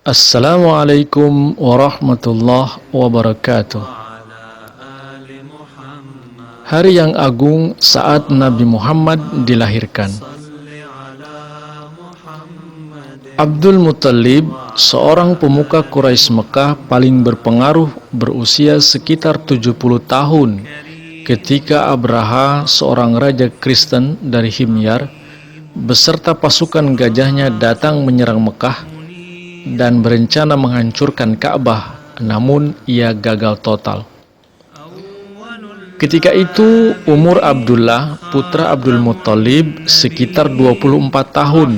Assalamualaikum warahmatullahi wabarakatuh. Hari yang agung saat Nabi Muhammad dilahirkan. Abdul Muttalib, seorang pemuka Quraisy Mekah paling berpengaruh, berusia sekitar 70 tahun ketika Abraha, seorang raja Kristen dari Himyar, beserta pasukan gajahnya datang menyerang Mekah dan berencana menghancurkan Ka'bah, namun ia gagal total. Ketika itu umur Abdullah, putra Abdul Muttalib, sekitar 24 tahun.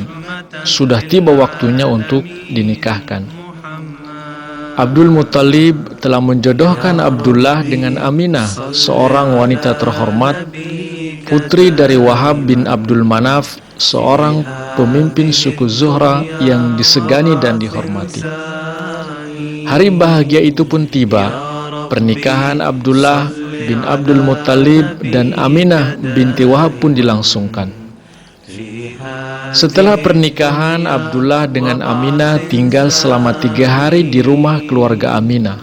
Sudah tiba waktunya untuk dinikahkan. Abdul Muttalib telah menjodohkan Abdullah dengan Aminah, seorang wanita terhormat, putri dari Wahab bin Abdul Manaf, seorang pemimpin suku Zuhra yang disegani dan dihormati. Hari bahagia itu pun tiba. Pernikahan Abdullah bin Abdul Muttalib dan Aminah binti Wahab pun dilangsungkan. Setelah pernikahan, Abdullah dengan Aminah tinggal selama 3 hari di rumah keluarga Aminah.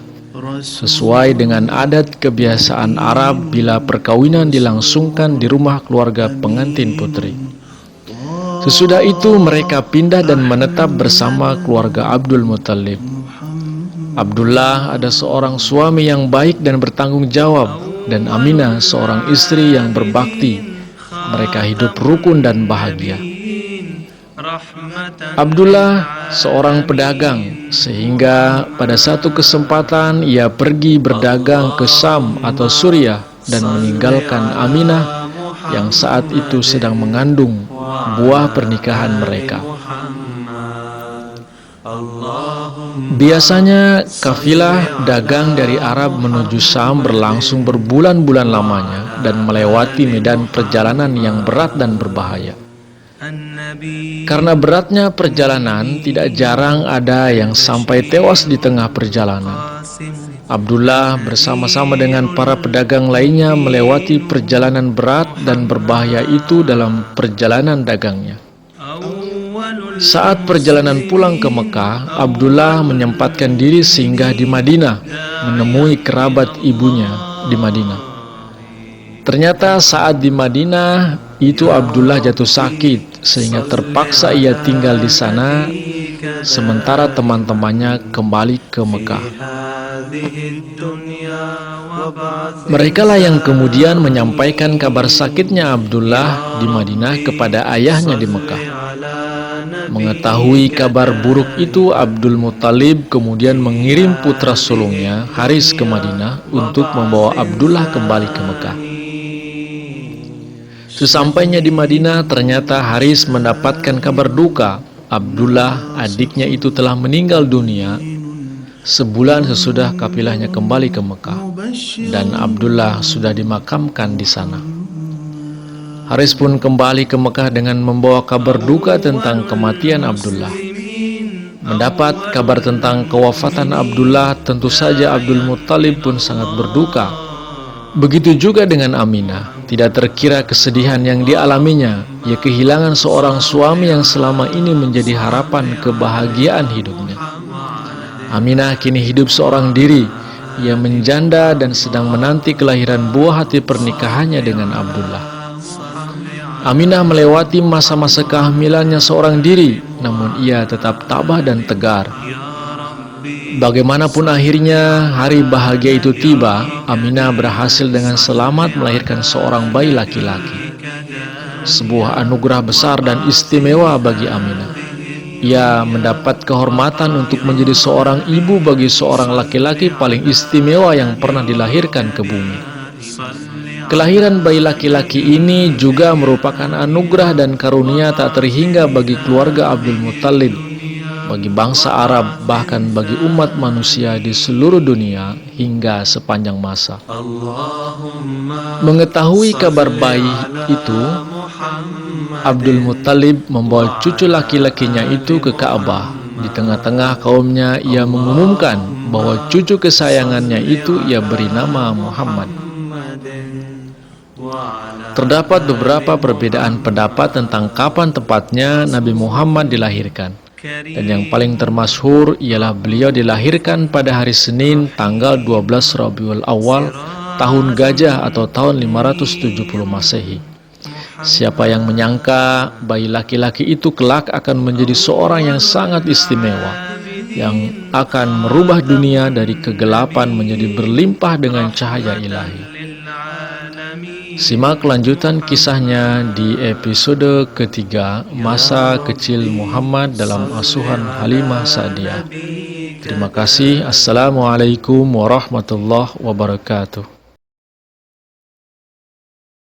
Sesuai dengan adat kebiasaan Arab bila perkawinan dilangsungkan di rumah keluarga pengantin putri. Sesudah itu mereka pindah dan menetap bersama keluarga Abdul Muttalib. Abdullah ada seorang suami yang baik dan bertanggung jawab, dan Aminah seorang istri yang berbakti. Mereka hidup rukun dan bahagia. Abdullah seorang pedagang, sehingga pada satu kesempatan ia pergi berdagang ke Syam atau Suriah dan meninggalkan Aminah yang saat itu sedang mengandung buah pernikahan mereka. Biasanya kafilah dagang dari Arab menuju Syam berlangsung berbulan-bulan lamanya dan melewati medan perjalanan yang berat dan berbahaya. Karena beratnya perjalanan, tidak jarang ada yang sampai tewas di tengah perjalanan. Abdullah bersama-sama dengan para pedagang lainnya melewati perjalanan berat dan berbahaya itu dalam perjalanan dagangnya. Saat perjalanan pulang ke Mekah, Abdullah menyempatkan diri singgah di Madinah, menemui kerabat ibunya di Madinah. Ternyata saat di Madinah itu Abdullah jatuh sakit, sehingga terpaksa ia tinggal di sana, sementara teman-temannya kembali ke Mekah. Mereka lah yang kemudian menyampaikan kabar sakitnya Abdullah di Madinah kepada ayahnya di Mekah. Mengetahui kabar buruk itu, Abdul Muttalib kemudian mengirim putra sulungnya Haris ke Madinah untuk membawa Abdullah kembali ke Mekah. Sesampainya di Madinah, ternyata Haris mendapatkan kabar duka. Abdullah, adiknya itu, telah meninggal dunia sebulan sesudah kafilahnya kembali ke Mekah, dan Abdullah sudah dimakamkan di sana. Haris pun kembali ke Mekah dengan membawa kabar duka tentang kematian Abdullah. Mendapat kabar tentang kewafatan Abdullah, tentu saja Abdul Muttalib pun sangat berduka. Begitu juga dengan Aminah. Tidak terkira kesedihan yang dialaminya. Ia kehilangan seorang suami yang selama ini menjadi harapan kebahagiaan hidupnya. Aminah kini hidup seorang diri. Ia menjanda dan sedang menanti kelahiran buah hati pernikahannya dengan Abdullah. Aminah melewati masa-masa kehamilannya seorang diri, namun ia tetap tabah dan tegar. Bagaimanapun akhirnya hari bahagia itu tiba. Aminah berhasil dengan selamat melahirkan seorang bayi laki-laki. Sebuah anugerah besar dan istimewa bagi Aminah. Ia mendapat kehormatan untuk menjadi seorang ibu bagi seorang laki-laki paling istimewa yang pernah dilahirkan ke bumi. Kelahiran bayi laki-laki ini juga merupakan anugerah dan karunia tak terhingga bagi keluarga Abdul Muttalib, bagi bangsa Arab, bahkan bagi umat manusia di seluruh dunia hingga sepanjang masa. Mengetahui kabar bayi itu, Abdul Muttalib membawa cucu laki-lakinya itu ke Ka'bah. Di tengah-tengah kaumnya, ia mengumumkan bahwa cucu kesayangannya itu ia beri nama Muhammad. Terdapat beberapa perbedaan pendapat tentang kapan tepatnya Nabi Muhammad dilahirkan. Dan yang paling termasyhur ialah beliau dilahirkan pada hari Senin tanggal 12 Rabiul Awal tahun Gajah atau tahun 570 Masehi. Siapa yang menyangka bayi laki-laki itu kelak akan menjadi seorang yang sangat istimewa, yang akan merubah dunia dari kegelapan menjadi berlimpah dengan cahaya ilahi. Simak lanjutan kisahnya di episode ketiga, Masa Kecil Muhammad dalam Asuhan Halimah Sa'diyah. Terima kasih. Assalamualaikum warahmatullahi wabarakatuh.